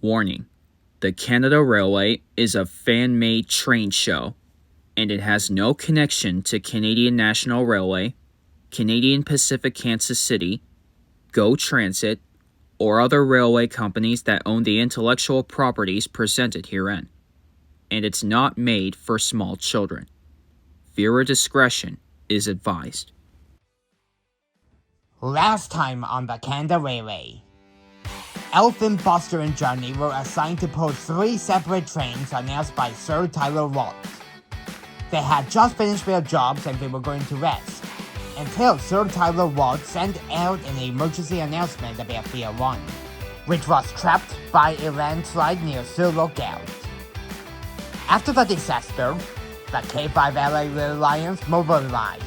Warning: the Canada Railway is a fan-made train show, and it has no connection to Canadian National Railway, Canadian Pacific Kansas City, GO Transit, or other railway companies that own the intellectual properties presented herein. And it's not made for small children. Viewer discretion is advised. Last time on the Canada Railway. Elfin, Buster, and Johnny were assigned to pull 3 separate trains announced by Sir Tyler Walt. They had just finished their jobs and they were going to rest, until Sir Tyler Walt sent out an emergency announcement about Pier 1, which was trapped by a landslide near Sir Lookout. After the disaster, the K5 LA Alliance mobilized.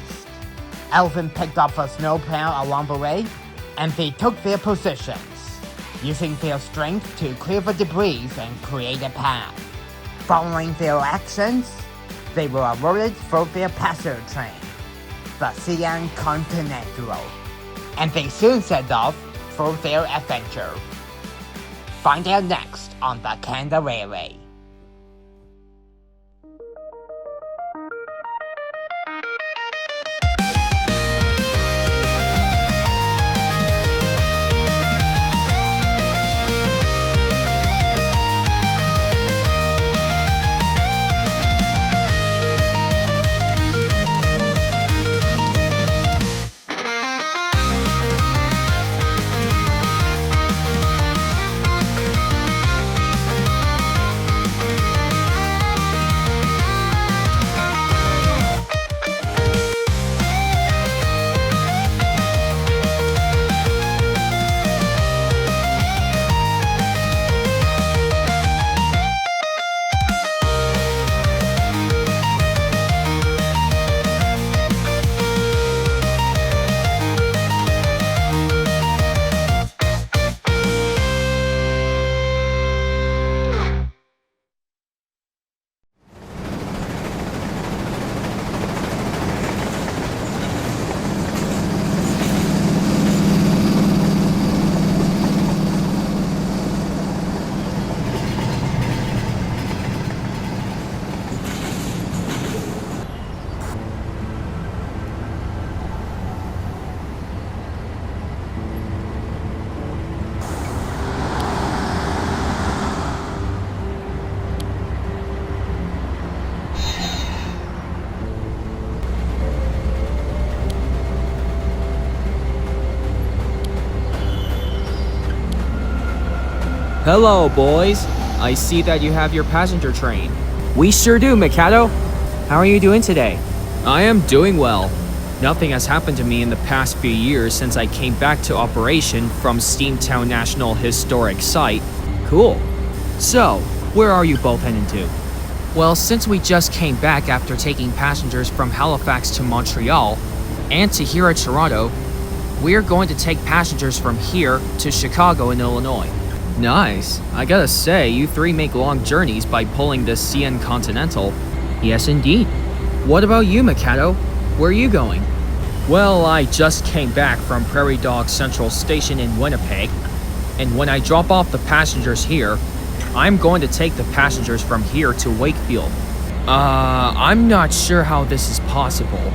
Elfin picked up a snowplow along the way, and they took their positions, using their strength to clear the debris and create a path. Following their actions, they were awarded for their passenger train, the Cheyenne Continental, and they soon set off for their adventure. Find out next on the Canada Railway. Hello, boys. I see that you have your passenger train. We sure do, Mikado. How are you doing today? I am doing well. Nothing has happened to me in the past few years since I came back to operation from Steamtown National Historic Site. Cool. So, where are you both heading to? Well, since we just came back after taking passengers from Halifax to Montreal and to here at Toronto, we're going to take passengers from here to Chicago in Illinois. Nice. I gotta say, you 3 make long journeys by pulling the CN Continental. Yes, indeed. What about you, Mikado? Where are you going? Well, I just came back from Prairie Dog Central Station in Winnipeg, and when I drop off the passengers here, I'm going to take the passengers from here to Wakefield. I'm not sure how this is possible.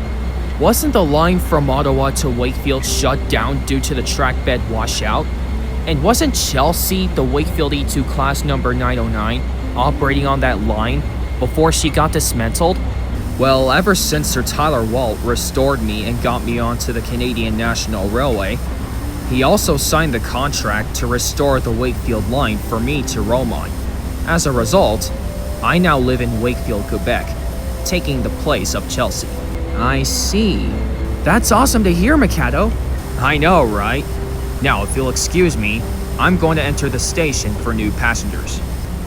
Wasn't the line from Ottawa to Wakefield shut down due to the track bed washout? And wasn't Chelsea, the Wakefield E2 class number 909, operating on that line before she got dismantled? Well, ever since Sir Tyler Walt restored me and got me onto the Canadian National Railway, he also signed the contract to restore the Wakefield line for me to roam on. As a result, I now live in Wakefield, Quebec, taking the place of Chelsea. I see. That's awesome to hear, Mikado. I know, right? Now, if you'll excuse me, I'm going to enter the station for new passengers.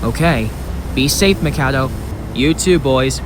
Okay. Be safe, Mikado. You too, boys.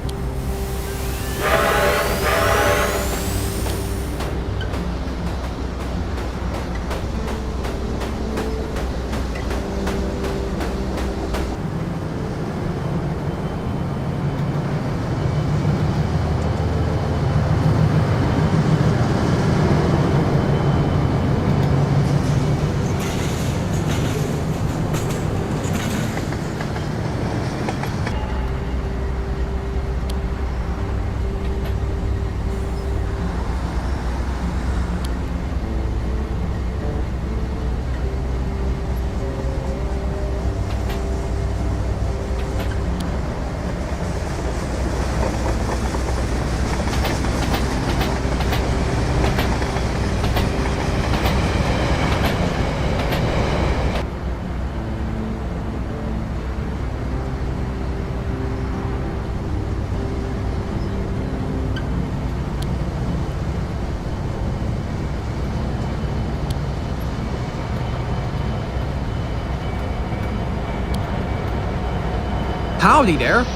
Howdy there.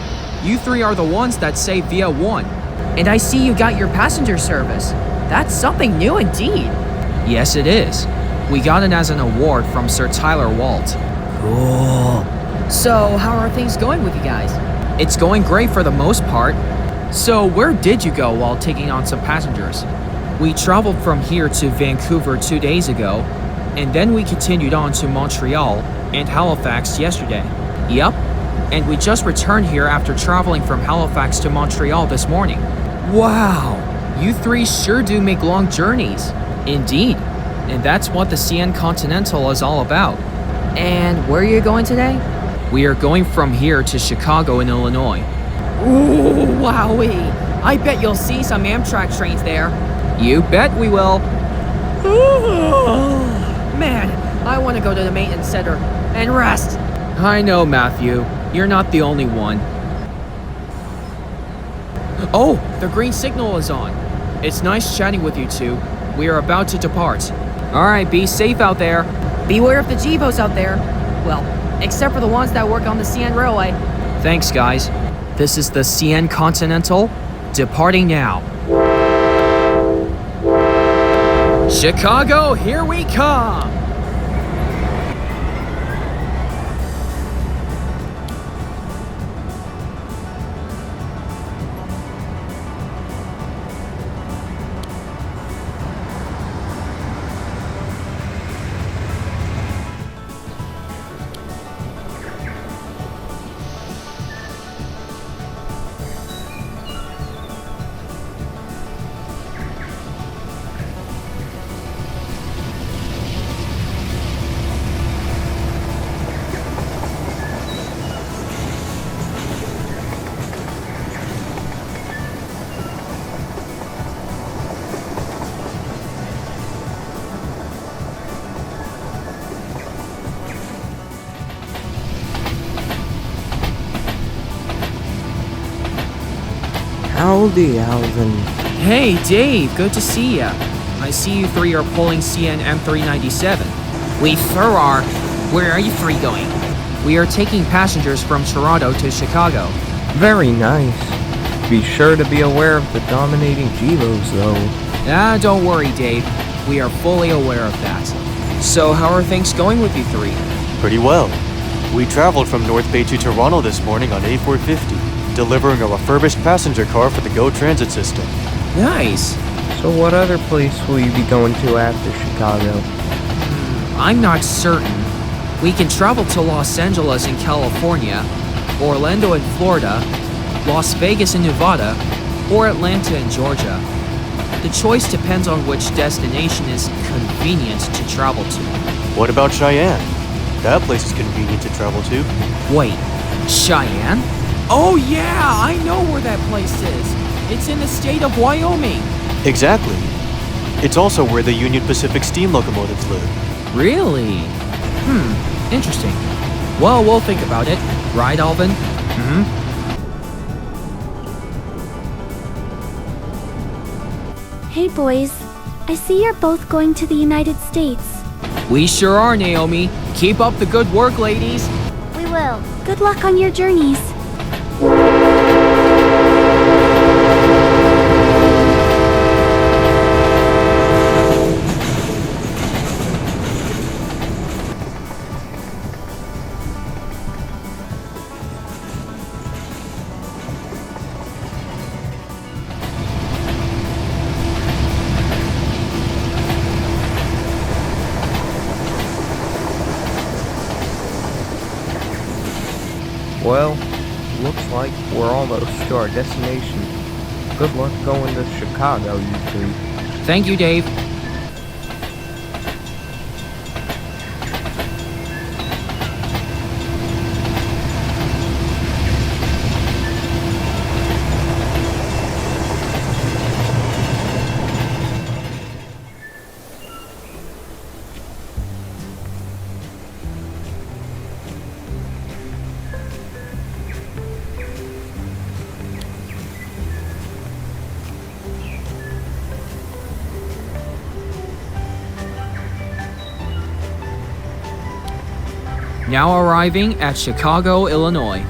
You three are the ones that say Via 1. And I see you got your passenger service. That's something new indeed. Yes, it is. We got it as an award from Sir Tyler Walt. Cool. So, how are things going with you guys? It's going great for the most part. So, where did you go while taking on some passengers? We traveled from here to Vancouver 2 days ago, and then we continued on to Montreal and Halifax yesterday. Yep, and we just returned here after traveling from Halifax to Montreal this morning. Wow, you three sure do make long journeys. Indeed, and that's what the CN Continental is all about. And where are you going today? We are going from here to Chicago in Illinois. Ooh, wowee. I bet you'll see some Amtrak trains there. You bet we will. Ooh, man, I want to go to the maintenance center and rest. I know, Matthew. You're not the only one. Oh, the green signal is on. It's nice chatting with you two. We are about to depart. All right, be safe out there. Beware of the Jibos out there. Well, except for the ones that work on the CN Railway. Thanks, guys. This is the CN Continental, departing now. Chicago, here we come! Howdy, Alvin. Hey, Dave, good to see ya. I see you three are pulling CN M397. We sure are. Where are you three going? We are taking passengers from Toronto to Chicago. Very nice. Be sure to be aware of the dominating Jibos, though. Don't worry, Dave. We are fully aware of that. So, how are things going with you three? Pretty well. We traveled from North Bay to Toronto this morning on A450, delivering a refurbished passenger car for the GO Transit system. Nice. So what other place will you be going to after Chicago? I'm not certain. We can travel to Los Angeles in California, Orlando in Florida, Las Vegas in Nevada, or Atlanta in Georgia. The choice depends on which destination is convenient to travel to. What about Cheyenne? That place is convenient to travel to. Wait, Cheyenne? Oh yeah, I know where that place is. It's in the state of Wyoming. Exactly. It's also where the Union Pacific steam locomotives live. Really? Interesting. Well, we'll think about it. Right, Alvin? Hey boys, I see you're both going to the United States. We sure are, Naomi. Keep up the good work, ladies. We will. Good luck on your journeys. Well, looks like we're almost to our destination. Good luck going to Chicago, you two. Thank you, Dave. Now arriving at Chicago, Illinois.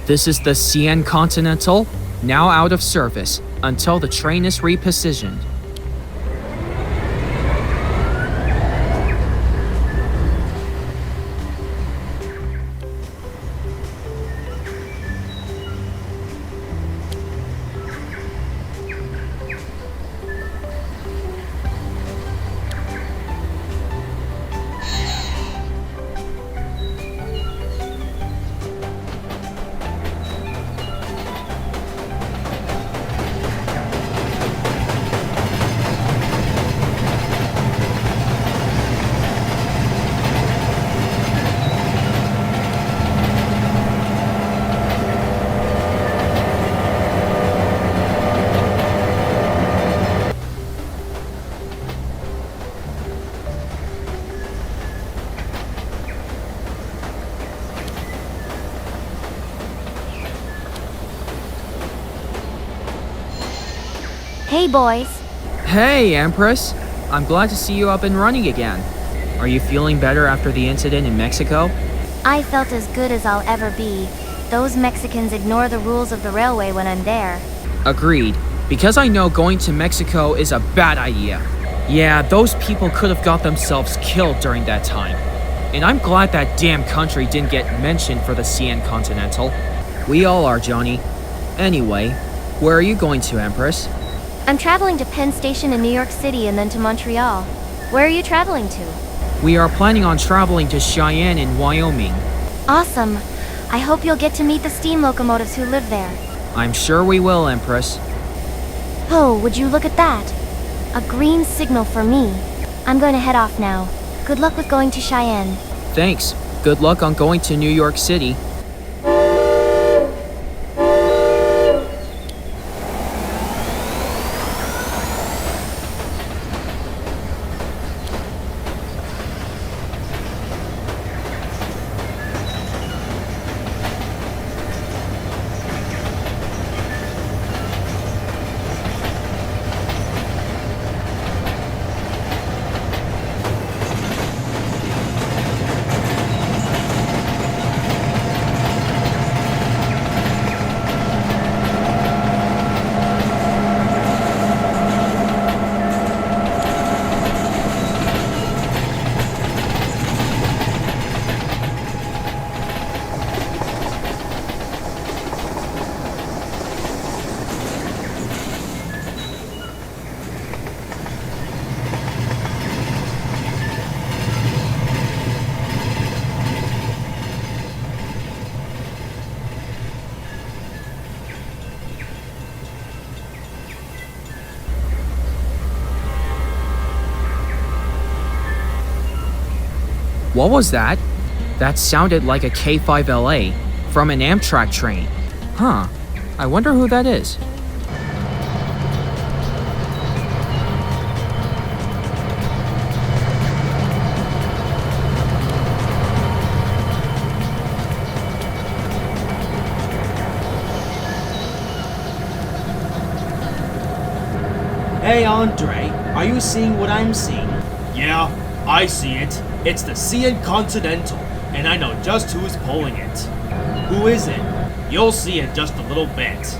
This is the Cheyenne Continental, now out of service until the train is repositioned. Hey, boys. Hey, Empress. I'm glad to see you up and running again. Are you feeling better after the incident in Mexico? I felt as good as I'll ever be. Those Mexicans ignore the rules of the railway when I'm there. Agreed. Because I know going to Mexico is a bad idea. Yeah, those people could have got themselves killed during that time. And I'm glad that damn country didn't get mentioned for the Cheyenne Continental. We all are, Johnny. Anyway, where are you going to, Empress? I'm traveling to Penn Station in New York City and then to Montreal. Where are you traveling to? We are planning on traveling to Cheyenne in Wyoming. Awesome. I hope you'll get to meet the steam locomotives who live there. I'm sure we will, Empress. Oh, would you look at that? A green signal for me. I'm going to head off now. Good luck with going to Cheyenne. Thanks. Good luck on going to New York City. What was that? That sounded like a K5LA from an Amtrak train. Huh. I wonder who that is. Hey Andre, are you seeing what I'm seeing? Yeah, I see it. It's the Cheyenne Continental, and I know just who's pulling it. Who is it? You'll see in just a little bit.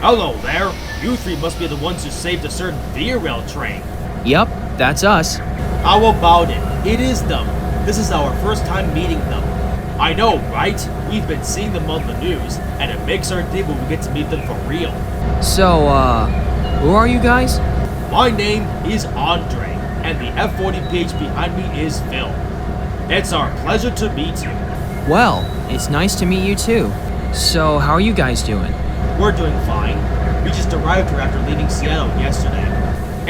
Hello there. You three must be the ones who saved a certain Via Rail train. Yup, that's us. How about it? It is them. This is our first time meeting them. I know, right? We've been seeing them on the news, and it makes our day when we get to meet them for real. So, who are you guys? My name is Andre, and the F40 page behind me is Phil. It's our pleasure to meet you. Well, it's nice to meet you too. So, how are you guys doing? We're doing fine. We just arrived here after leaving Seattle yesterday.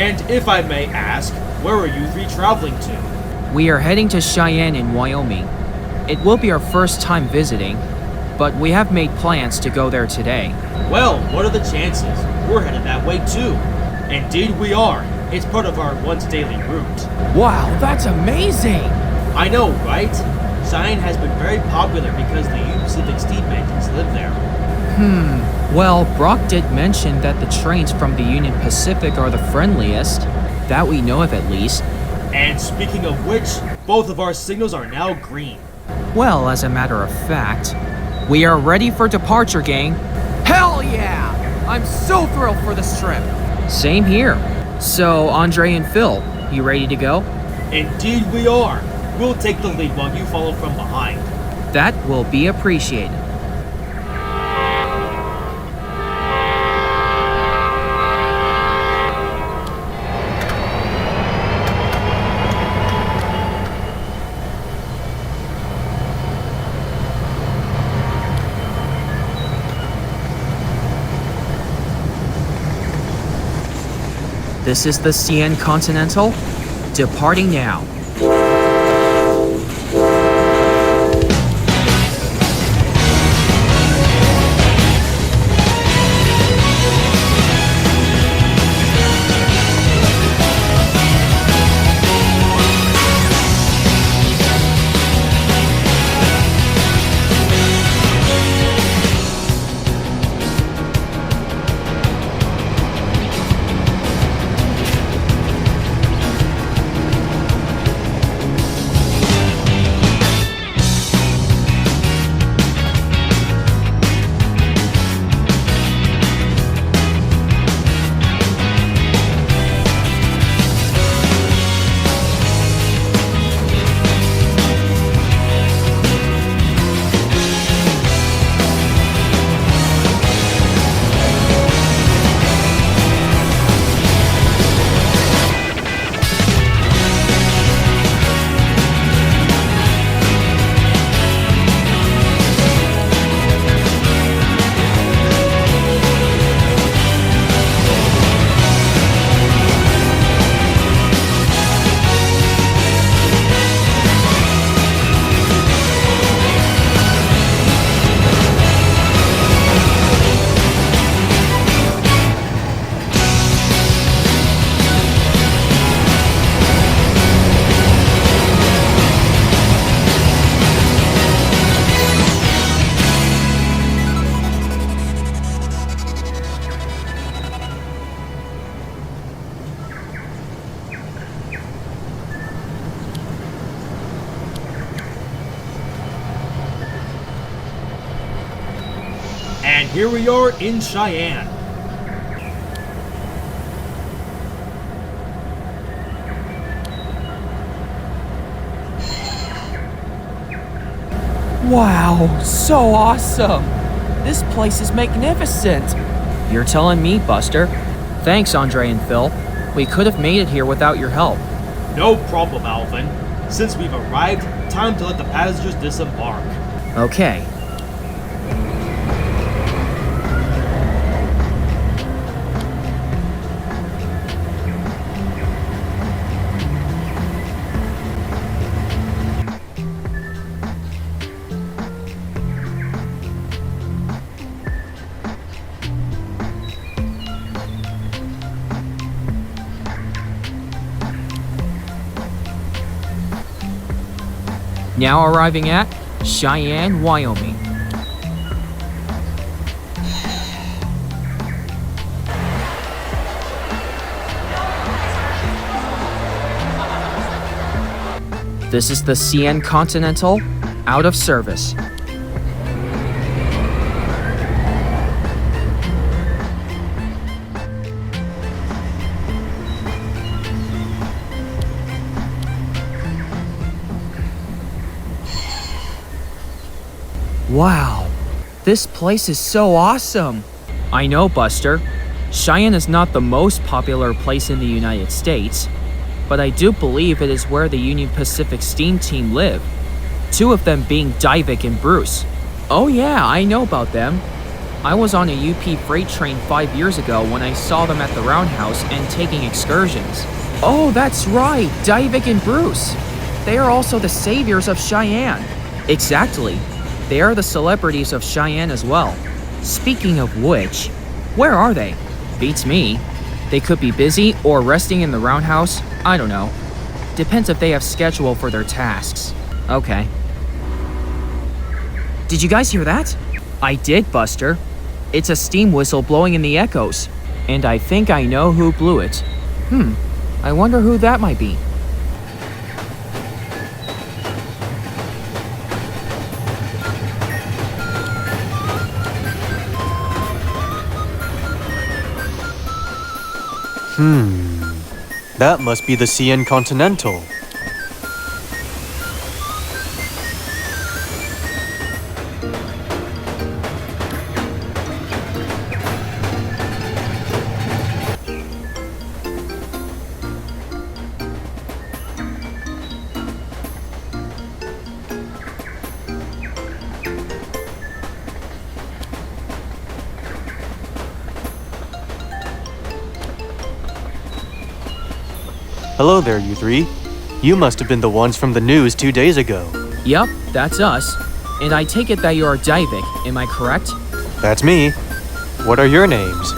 And if I may ask, where are you three traveling to? We are heading to Cheyenne in Wyoming. It will be our first time visiting, but we have made plans to go there today. Well, what are the chances? We're headed that way too. Indeed we are. It's part of our once daily route. Wow, that's amazing! I know, right? Cheyenne has been very popular because the Union Pacific steam engines live there. Well, Brock did mention that the trains from the Union Pacific are the friendliest. That we know of at least. And speaking of which, both of our signals are now green. Well, as a matter of fact, we are ready for departure, gang. Hell yeah! I'm so thrilled for this trip. Same here. So, Andre and Phil, you ready to go? Indeed we are. We'll take the lead while you follow from behind. That will be appreciated. This is the Cheyenne Continental, departing now. And here we are in Cheyenne. Wow, so awesome! This place is magnificent! You're telling me, Buster. Thanks, Andre and Phil. We could have made it here without your help. No problem, Alvin. Since we've arrived, time to let the passengers disembark. Okay. Now arriving at Cheyenne, Wyoming. This is the Cheyenne Continental, out of service. Wow, this place is so awesome. I know, Buster. Cheyenne is not the most popular place in the United States, but I do believe it is where the Union Pacific Steam Team live. Two of them being Divik and Bruce. Oh yeah, I know about them. I was on a UP freight train 5 years ago when I saw them at the roundhouse and taking excursions. Oh, that's right, Divik and Bruce. They are also the saviors of Cheyenne. Exactly. They are the celebrities of Cheyenne as well. Speaking of which, where are they? Beats me. They could be busy or resting in the roundhouse. I don't know. Depends if they have schedule for their tasks. Okay. Did you guys hear that? I did, Buster. It's a steam whistle blowing in the echoes. And I think I know who blew it. I wonder who that might be. That must be the CN Continental. Hello there, you three. You must have been the ones from the news 2 days ago. Yup, that's us. And I take it that you're Divik, am I correct? That's me. What are your names?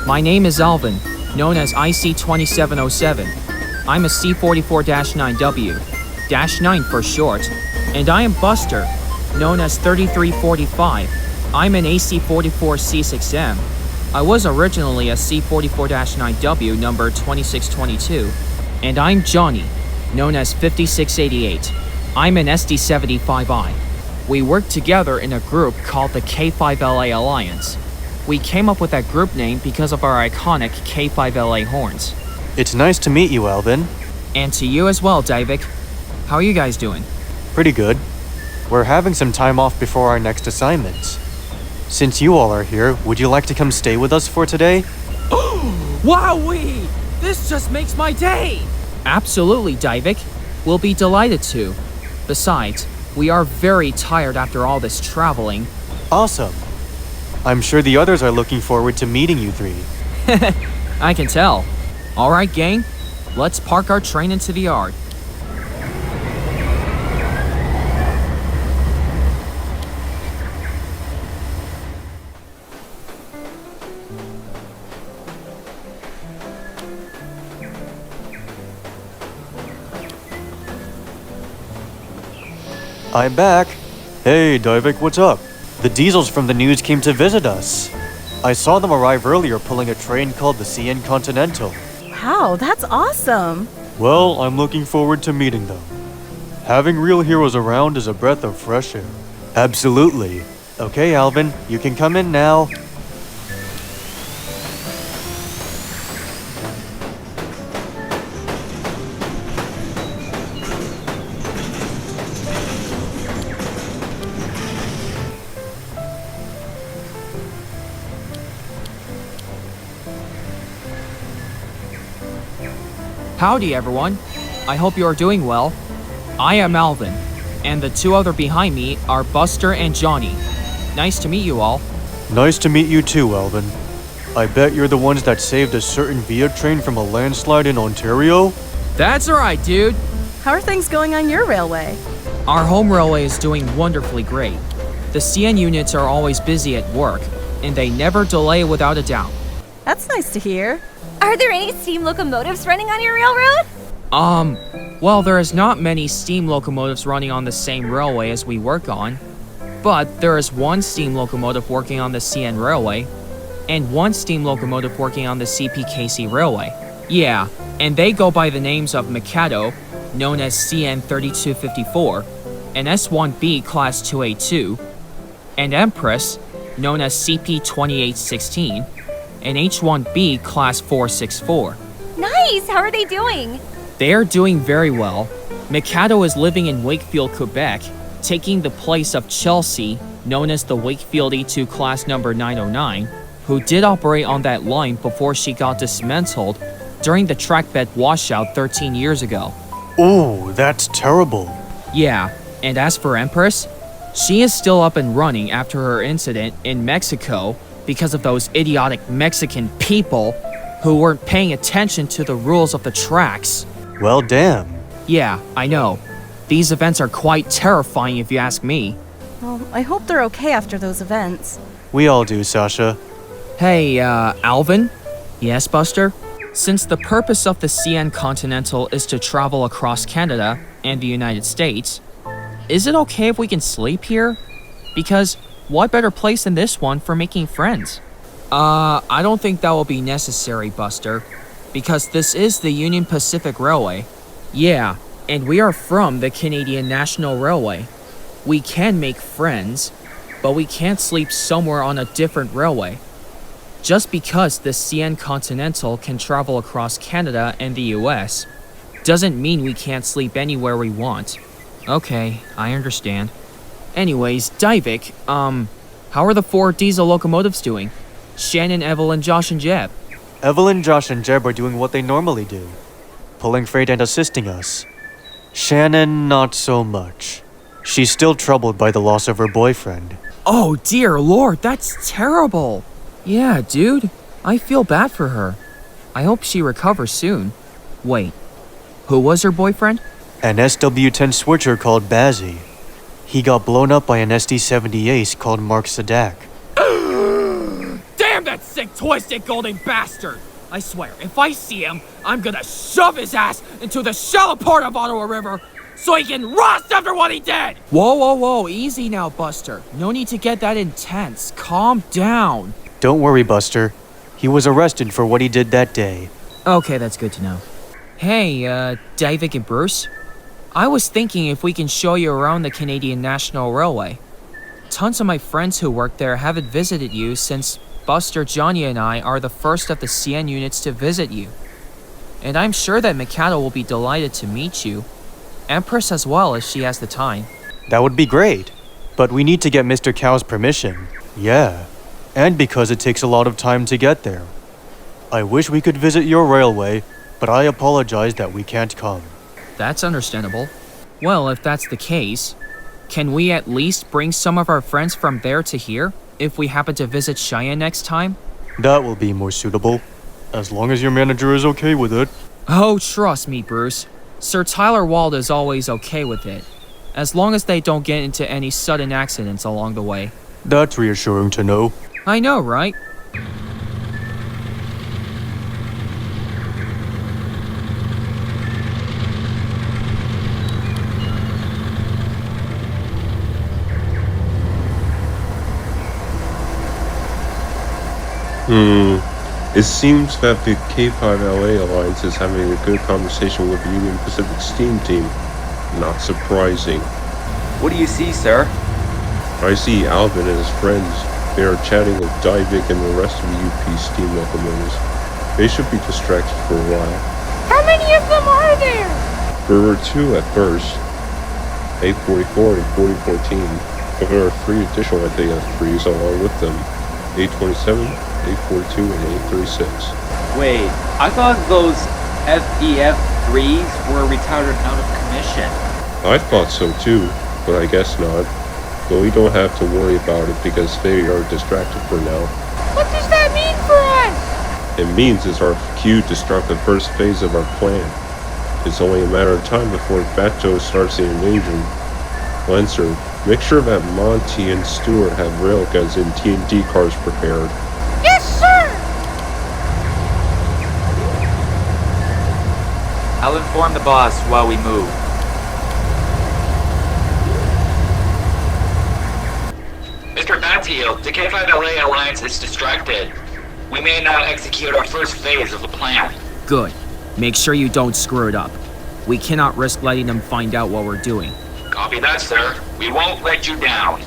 My name is Alvin, known as IC2707. I'm a C44-9W, -9 for short. And I am Buster, known as 3345. I'm an AC44C6M. I was originally a C44-9W number 2622. And I'm Johnny, known as 5688. I'm an SD75I. We work together in a group called the K5LA Alliance. We came up with that group name because of our iconic K5LA horns. It's nice to meet you, Alvin. And to you as well, Divik. How are you guys doing? Pretty good. We're having some time off before our next assignments. Since you all are here, would you like to come stay with us for today? Wowee! This just makes my day! Absolutely, Divik. We'll be delighted to. Besides, we are very tired after all this traveling. Awesome. I'm sure the others are looking forward to meeting you three. I can tell. Alright, gang. Let's park our train into the yard. I'm back. Hey, Divik, what's up? The Diesels from the news came to visit us. I saw them arrive earlier pulling a train called the CN Continental. Wow, that's awesome. Well, I'm looking forward to meeting them. Having real heroes around is a breath of fresh air. Absolutely. Okay, Alvin, you can come in now. Howdy, everyone. I hope you are doing well. I am Alvin, and the two other behind me are Buster and Johnny. Nice to meet you all. Nice to meet you too, Alvin. I bet you're the ones that saved a certain Via train from a landslide in Ontario? That's alright, dude. How are things going on your railway? Our home railway is doing wonderfully great. The CN units are always busy at work, and they never delay without a doubt. That's nice to hear. Are there any steam locomotives running on your railroad? Well, there is not many steam locomotives running on the same railway as we work on. But there is one steam locomotive working on the CN Railway, and one steam locomotive working on the CPKC Railway. Yeah, and they go by the names of Mikado, known as CN 3254, and S1B Class 2A2, and Empress, known as CP 2816, and H1B Class 464. Nice! How are they doing? They are doing very well. Mikado is living in Wakefield, Quebec, taking the place of Chelsea, known as the Wakefield E2 Class number 909, who did operate on that line before she got dismantled during the trackbed washout 13 years ago. Oh, that's terrible. Yeah, and as for Empress, she is still up and running after her incident in Mexico because of those idiotic Mexican people who weren't paying attention to the rules of the tracks. Well, damn. Yeah, I know. These events are quite terrifying if you ask me. Well, I hope they're okay after those events. We all do, Sasha. Hey, Alvin? Yes, Buster? Since the purpose of the CN Continental is to travel across Canada and the United States, is it okay if we can sleep here? Because what better place than this one for making friends? I don't think that will be necessary, Buster, because this is the Union Pacific Railway. Yeah, and we are from the Canadian National Railway. We can make friends, but we can't sleep somewhere on a different railway. Just because the CN Continental can travel across Canada and the US doesn't mean we can't sleep anywhere we want. Okay, I understand. Anyways, Divik, how are the 4 diesel locomotives doing? Shannon, Evelyn, Josh, and Jeb. Evelyn, Josh, and Jeb are doing what they normally do, pulling freight and assisting us. Shannon, not so much. She's still troubled by the loss of her boyfriend. Oh dear lord, that's terrible! Yeah, dude, I feel bad for her. I hope she recovers soon. Wait, who was her boyfriend? An SW-10 switcher called Bazzy. He got blown up by an SD-70 ace called Mark Sadak. Damn that sick, twisted, golden bastard! I swear, if I see him, I'm gonna shove his ass into the shallow part of Ottawa River so he can rust after what he did! Whoa, easy now, Buster. No need to get that intense. Calm down. Don't worry, Buster. He was arrested for what he did that day. Okay, that's good to know. Hey, Divik and Bruce. I was thinking if we can show you around the Canadian National Railway. Tons of my friends who work there haven't visited you since Buster, Johnny, and I are the first of the CN units to visit you. And I'm sure that Mikado will be delighted to meet you. Empress as well, if she has the time. That would be great. But we need to get Mr. Cow's permission. Yeah. And because it takes a lot of time to get there. I wish we could visit your railway, but I apologize that we can't come. That's understandable. Well, if that's the case, can we at least bring some of our friends from there to here if we happen to visit Cheyenne next time? That will be more suitable, as long as your manager is okay with it. Oh, trust me, Bruce. Sir Tyler Wald is always okay with it, as long as they don't get into any sudden accidents along the way. That's reassuring to know. I know, right? It seems that the K5LA Alliance is having a good conversation with the Union Pacific Steam Team. Not surprising. What do you see, sir? I see Alvin and his friends. They are chatting with Divik and the rest of the UP steam locomotives. They should be distracted for a while. How many of them are there? There were 2 at first, 844 and 4014, but there are 3 additional FAF3s along with them, 827, 842, and 836. Wait, I thought those FEF3s were retired out of commission. I thought so too, but I guess not. But we don't have to worry about it because they are distracted for now. What does that mean for us? It means it's our cue to start the first phase of our plan. It's only a matter of time before Bato starts the invasion. Lancer, make sure that Monty and Stewart have railguns and TNT cars prepared. Yes, sir! I'll inform the boss while we move. Mr. Batfield, the K5LA Alliance is distracted. We may now execute our first phase of the plan. Good. Make sure you don't screw it up. We cannot risk letting them find out what we're doing. Copy that, sir. We won't let you down.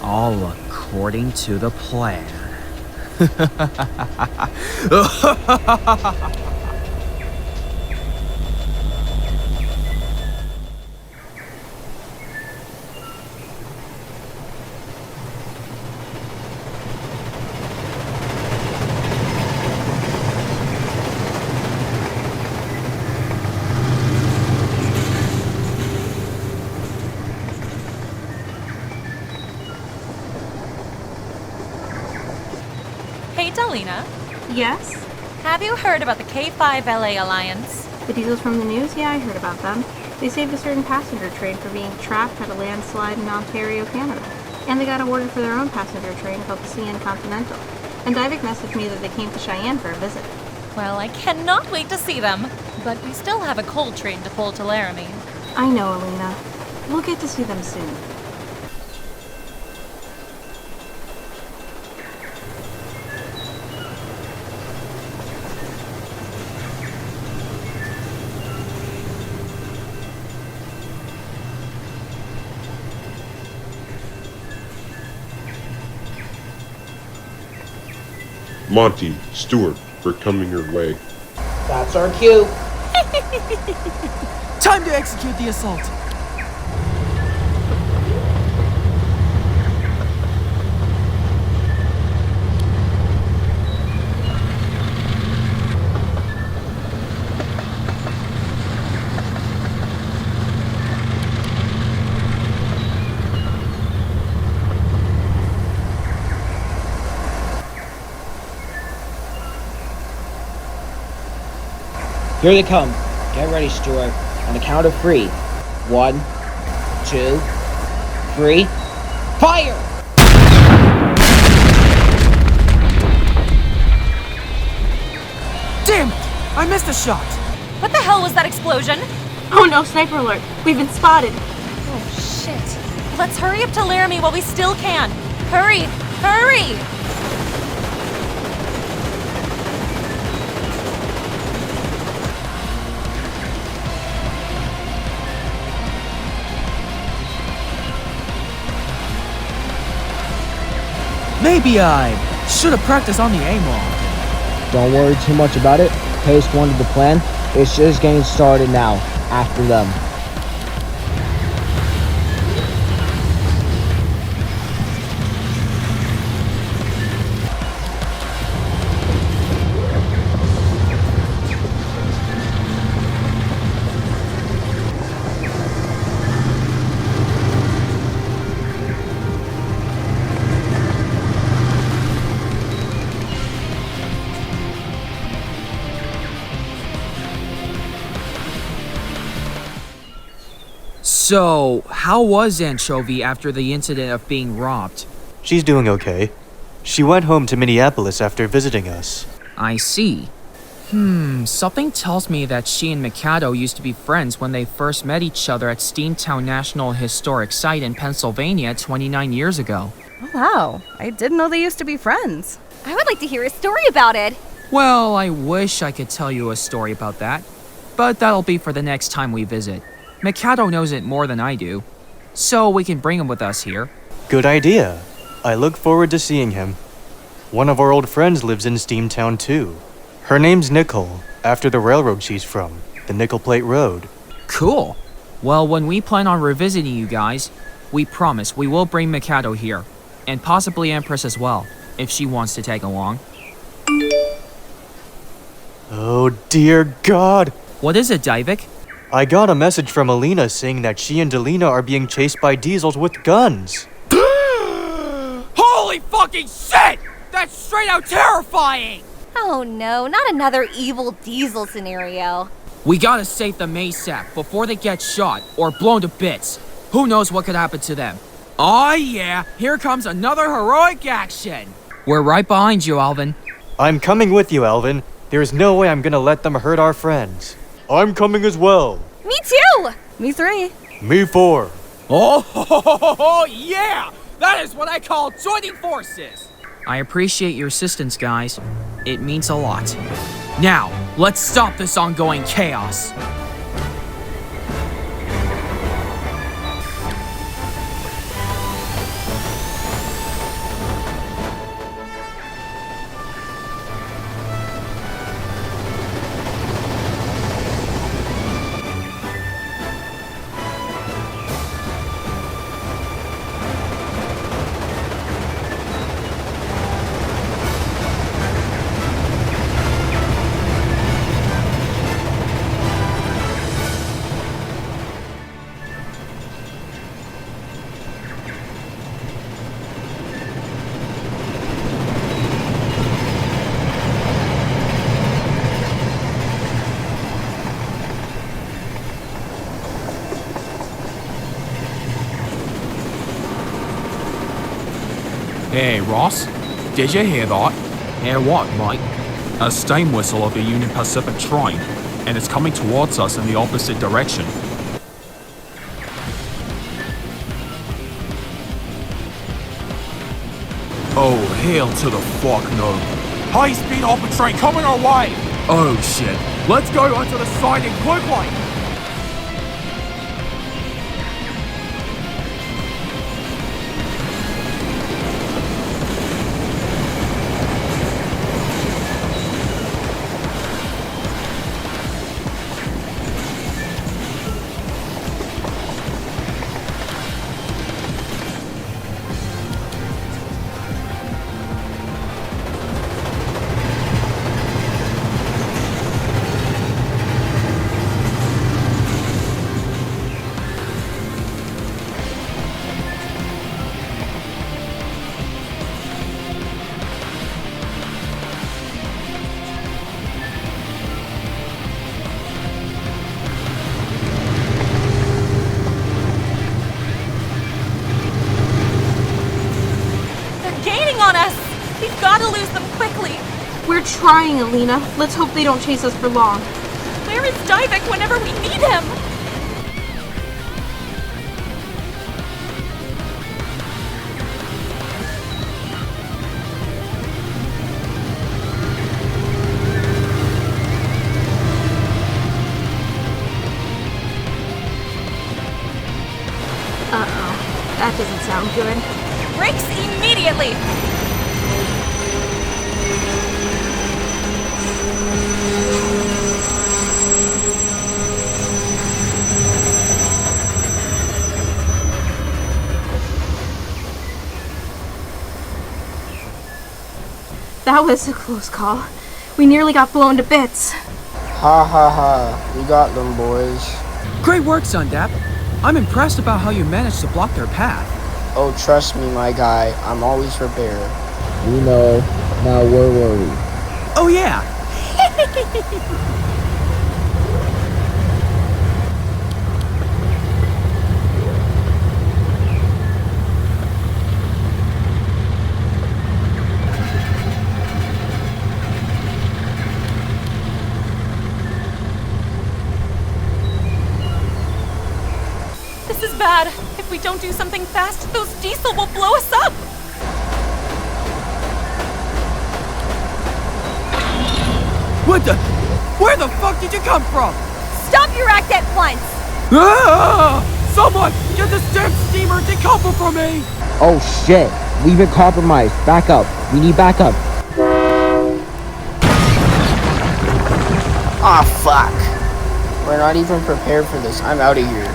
All according to the plan. Hey, Dalina. Yes? Have you heard about the K5LA Alliance? The diesels from the news? Yeah, I heard about them. They saved a certain passenger train from being trapped at a landslide in Ontario, Canada. And they got awarded for their own passenger train called the CN Continental. And Divik messaged me that they came to Cheyenne for a visit. Well, I cannot wait to see them. But we still have a coal train to pull to Laramie. I know, Alina. We'll get to see them soon. Monty, Stuart, we're coming your way. That's our cue. Time to execute the assault. Here they come. Get ready, Stuart. On the count of 3. 1, 2, 3. Fire! Damn it! I missed a shot. What the hell was that explosion? Oh no, sniper alert! We've been spotted! Oh shit. Let's hurry up to Laramie while we still can. Hurry! Hurry! Maybe I should have practiced on the aim more often. Don't worry too much about it. Pace 1 of the plan. It's just getting started now. After them. So, how was Anchovy after the incident of being robbed? She's doing okay. She went home to Minneapolis after visiting us. I see. Something tells me that she and Mikado used to be friends when they first met each other at Steamtown National Historic Site in Pennsylvania 29 years ago. Oh, wow. I didn't know they used to be friends. I would like to hear a story about it. Well, I wish I could tell you a story about that, but that'll be for the next time we visit. Mikado knows it more than I do, so we can bring him with us here. Good idea. I look forward to seeing him. One of our old friends lives in Steamtown too. Her name's Nickel, after the railroad she's from, the Nickel Plate Road. Cool. Well, when we plan on revisiting you guys, we promise we will bring Mikado here, and possibly Empress as well, if she wants to tag along. Oh dear God! What is it, Divik? I got a message from Alina saying that she and Delina are being chased by diesels with guns. Holy fucking shit! That's straight out terrifying! Oh no, not another evil diesel scenario. We gotta save them ASAP before they get shot or blown to bits. Who knows what could happen to them? Aw yeah, here comes another heroic action! We're right behind you, Alvin. I'm coming with you, Alvin. There's no way I'm gonna let them hurt our friends. I'm coming as well. Me too! Me 3. Me 4. Oh, yeah! That is what I call joining forces! I appreciate your assistance, guys. It means a lot. Now, let's stop this ongoing chaos. Hey, Ross, did you hear that? Hear what, Mike? A steam whistle of the Union Pacific train, and it's coming towards us in the opposite direction. Oh, hail to the fuck no. High-speed open train coming our way! Oh shit, let's go onto the siding quickly! We're trying, Alina. Let's hope they don't chase us for long. Where is Divek whenever we need him? Uh-oh. That doesn't sound good. Brakes immediately! That was a close call. We nearly got blown to bits. Ha ha ha. We got them, boys. Great work, Sundap. I'm impressed about how you managed to block their path. Oh, trust me, my guy. I'm always prepared. We know. Now, where were we? Oh, yeah. This is bad. If we don't do something fast, those diesel will blow us up! What the? Where the fuck did you come from? Stop your act at once! Ah! Someone, get this damn steamer decoupled from me! Oh shit, we've been compromised. Back up. We need backup. Ah, fuck. We're not even prepared for this. I'm out of here.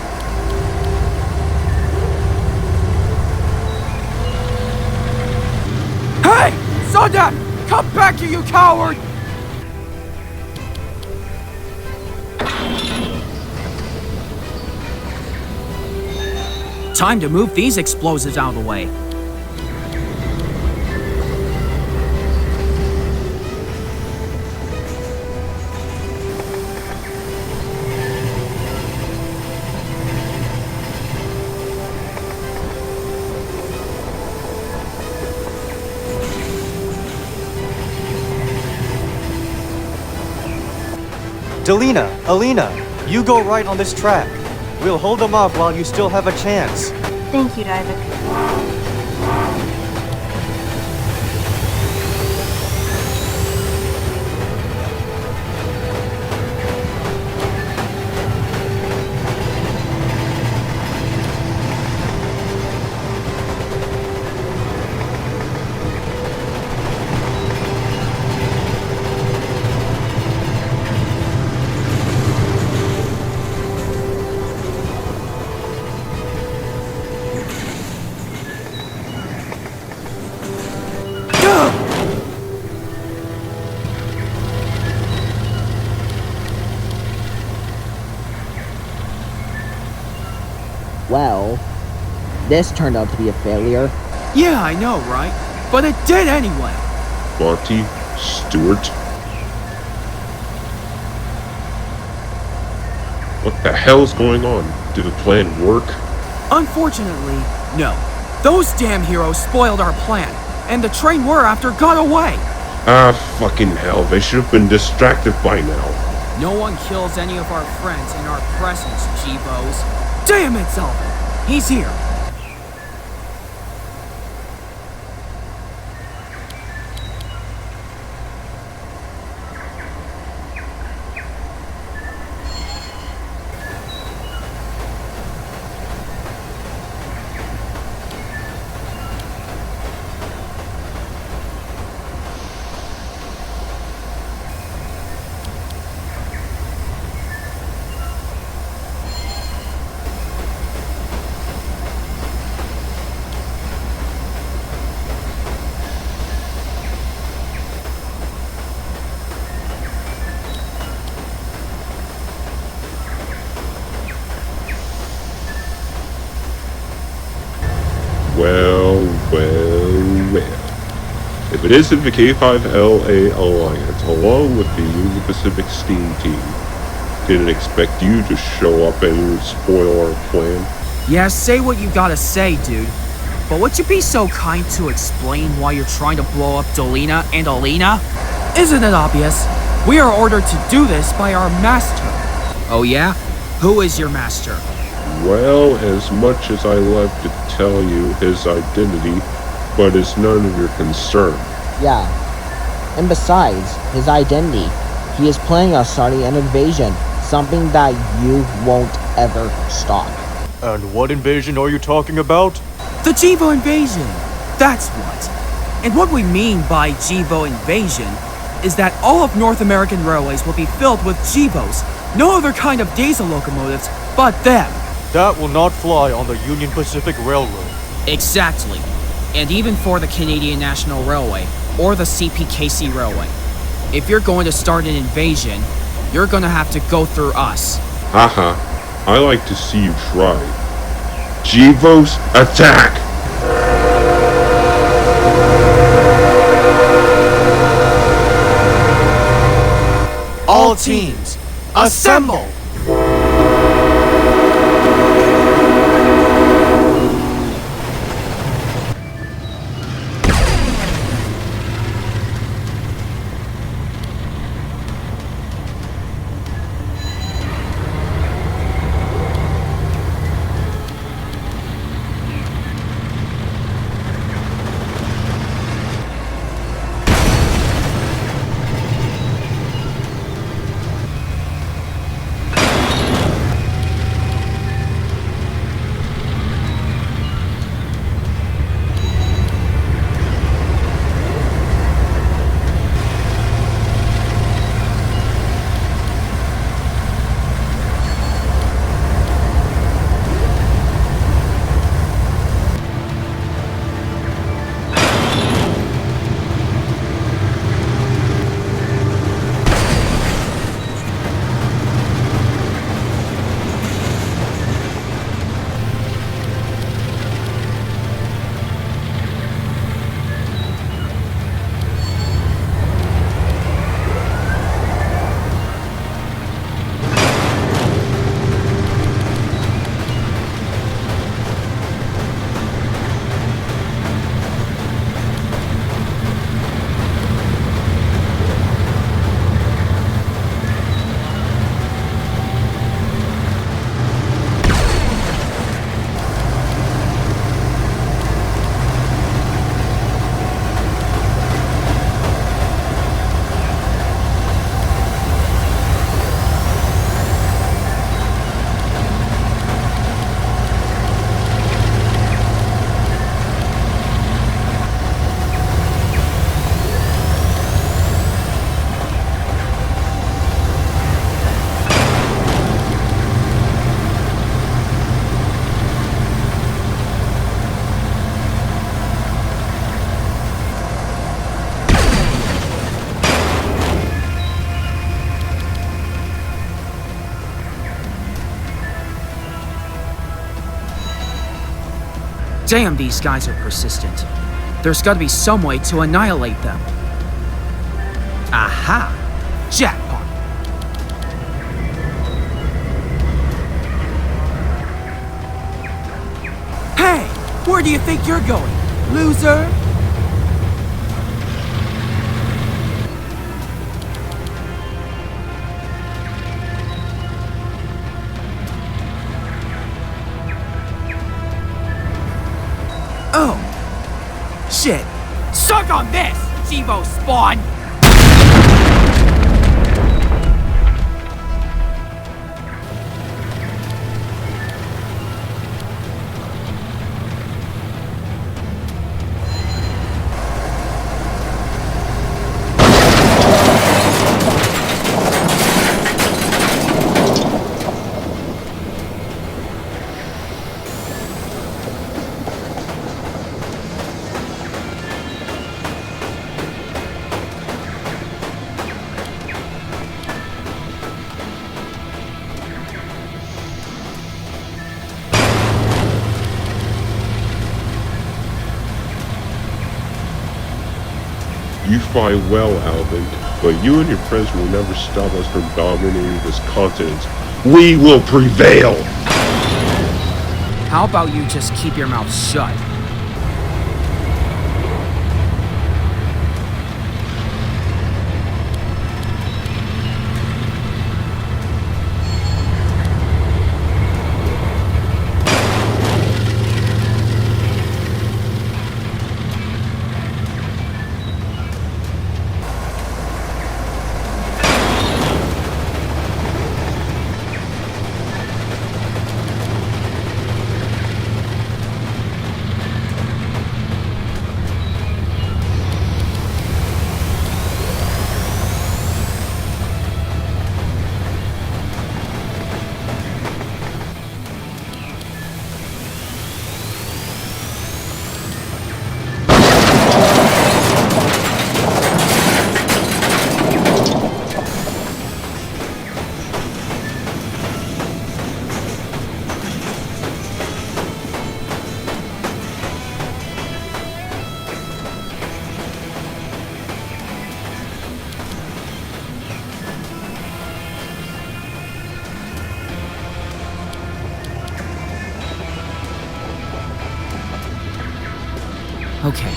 Hey! Sundap! Come back here, you coward! Time to move these explosives out of the way. Delina, Alina, you go right on this track. We'll hold them off while you still have a chance. Thank you, Divek. Well, this turned out to be a failure. Yeah, I know, right? But it did anyway. Monty, Stewart. What the hell's going on? Did the plan work? Unfortunately, no. Those damn heroes spoiled our plan, and the train we're after got away. Ah, fucking hell, they should have been distracted by now. No one kills any of our friends in our presence, Jibos. Damn it, Zelvin! He's here! Well. If it isn't the K5LA Alliance, along with the Union Pacific Steam Team, didn't expect you to show up and spoil our plan. Yeah, say what you gotta say, dude. But would you be so kind to explain why you're trying to blow up Dolina and Alina? Isn't it obvious? We are ordered to do this by our master. Oh yeah? Who is your master? Well, as much as I love to tell you his identity, but it's none of your concern. Yeah. And besides, his identity. He is planning on starting an invasion, something that you won't ever stop. And what invasion are you talking about? The Jibo invasion! That's what. And what we mean by Jibo invasion is that all of North American railways will be filled with Jibos, no other kind of diesel locomotives but them. That will not fly on the Union Pacific Railroad. Exactly. And even for the Canadian National Railway, or the CPKC Railway. If you're going to start an invasion, you're gonna have to go through us. Haha, I like to see you try. Jibos, attack! All teams, assemble! Damn, these guys are persistent. There's gotta be some way to annihilate them. Aha! Jackpot! Hey! Where do you think you're going, loser? Oh. Shit. Suck on this, Jibos spawn! You fight well, Alvin, but you and your friends will never stop us from dominating this continent. We will prevail! How about you just keep your mouth shut? Okay,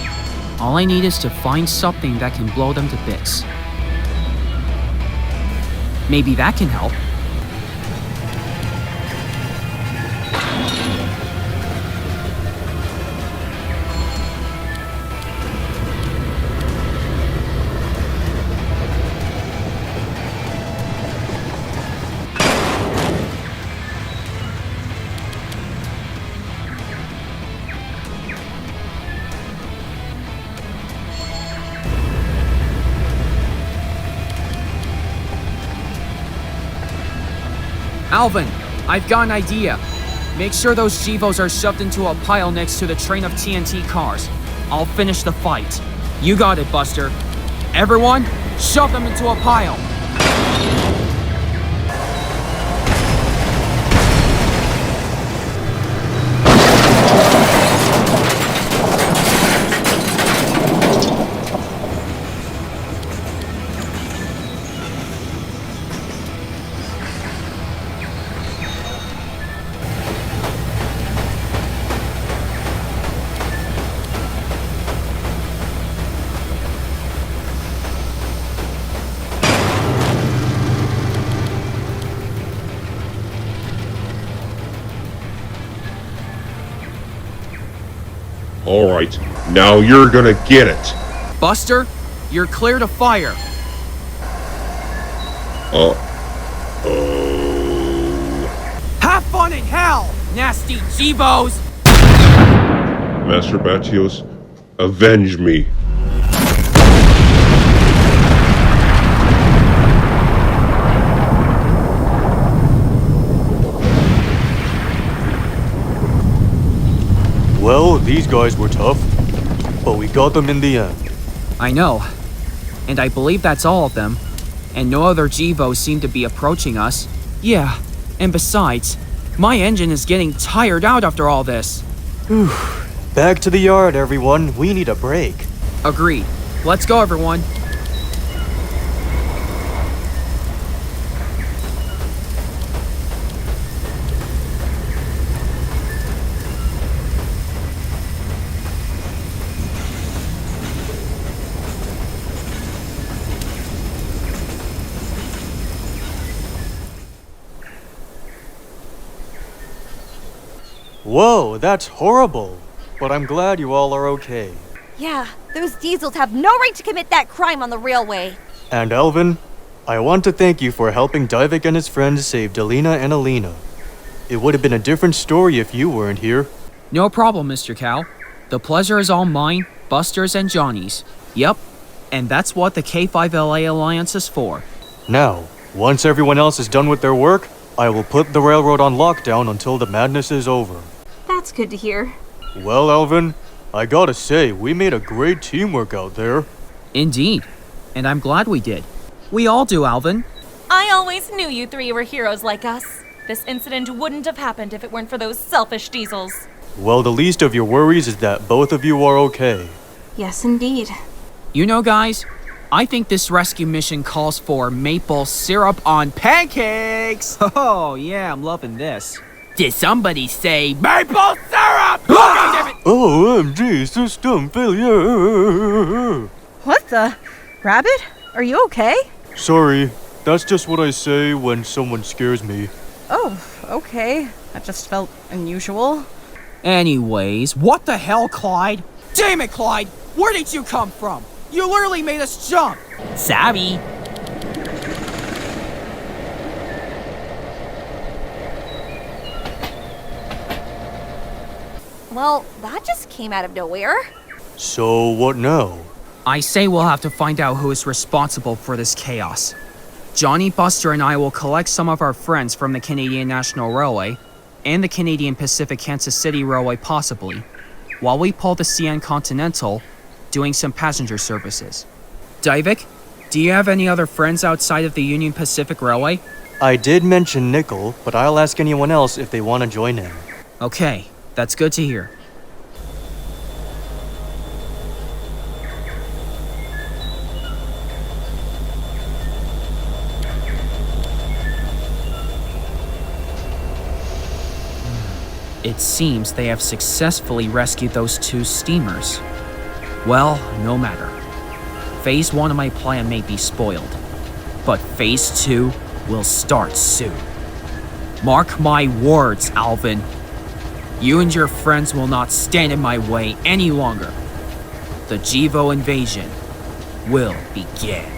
all I need is to find something that can blow them to bits. Maybe that can help. Alvin, I've got an idea. Make sure those Jibos are shoved into a pile next to the train of TNT cars. I'll finish the fight. You got it, Buster. Everyone, shove them into a pile. Alright, now you're gonna get it! Buster, you're clear to fire. Have fun in hell, nasty Jibos! Master Batios, avenge me. Well, these guys were tough, but we got them in the end. I know, and I believe that's all of them, and no other Jibos seem to be approaching us. Yeah, and besides, my engine is getting tired out after all this. Back to the yard, everyone. We need a break. Agreed. Let's go, everyone. Whoa, that's horrible. but I'm glad you all are okay. Yeah, those diesels have no right to commit that crime on the railway. And Alvin, I want to thank you for helping Divik and his friends save Delina and Alina. It would have been a different story if you weren't here. No problem, Mr. Cow. The pleasure is all mine, Buster's, and Johnny's. Yep, and that's what the K5LA Alliance is for. Now, once everyone else is done with their work, I will put the railroad on lockdown until the madness is over. That's good to hear. Well, Alvin, I gotta say, we made a great teamwork out there. Indeed, and I'm glad we did. We all do, Alvin. I always knew you three were heroes like us. This incident wouldn't have happened if it weren't for those selfish diesels. Well, the least of your worries is that both of you are okay. Yes, indeed. You know, guys, I think this rescue mission calls for maple syrup on pancakes! Oh, yeah, I'm loving this. Did somebody say maple syrup? OMG, system failure! What the? Rabbit? Are you okay? Sorry, that's just what I say when someone scares me. Oh, okay. That just felt unusual. Anyways, what the hell, Clyde? Damn it, Clyde! Where did you come from? You literally made us jump! Sorry. Well, that just came out of nowhere. So, what now? I say we'll have to find out who is responsible for this chaos. Johnny, Buster, and I will collect some of our friends from the Canadian National Railway, and the Canadian Pacific Kansas City Railway possibly, while we pull the CN Continental, doing some passenger services. Divik, do you have any other friends outside of the Union Pacific Railway? I did mention Nickel, but I'll ask anyone else if they want to join in. Okay, that's good to hear. It seems they have successfully rescued those two steamers. Well, no matter. Phase 1 of my plan may be spoiled, but Phase 2 will start soon. Mark my words, Alvin. You and your friends will not stand in my way any longer. The Jivo invasion will begin.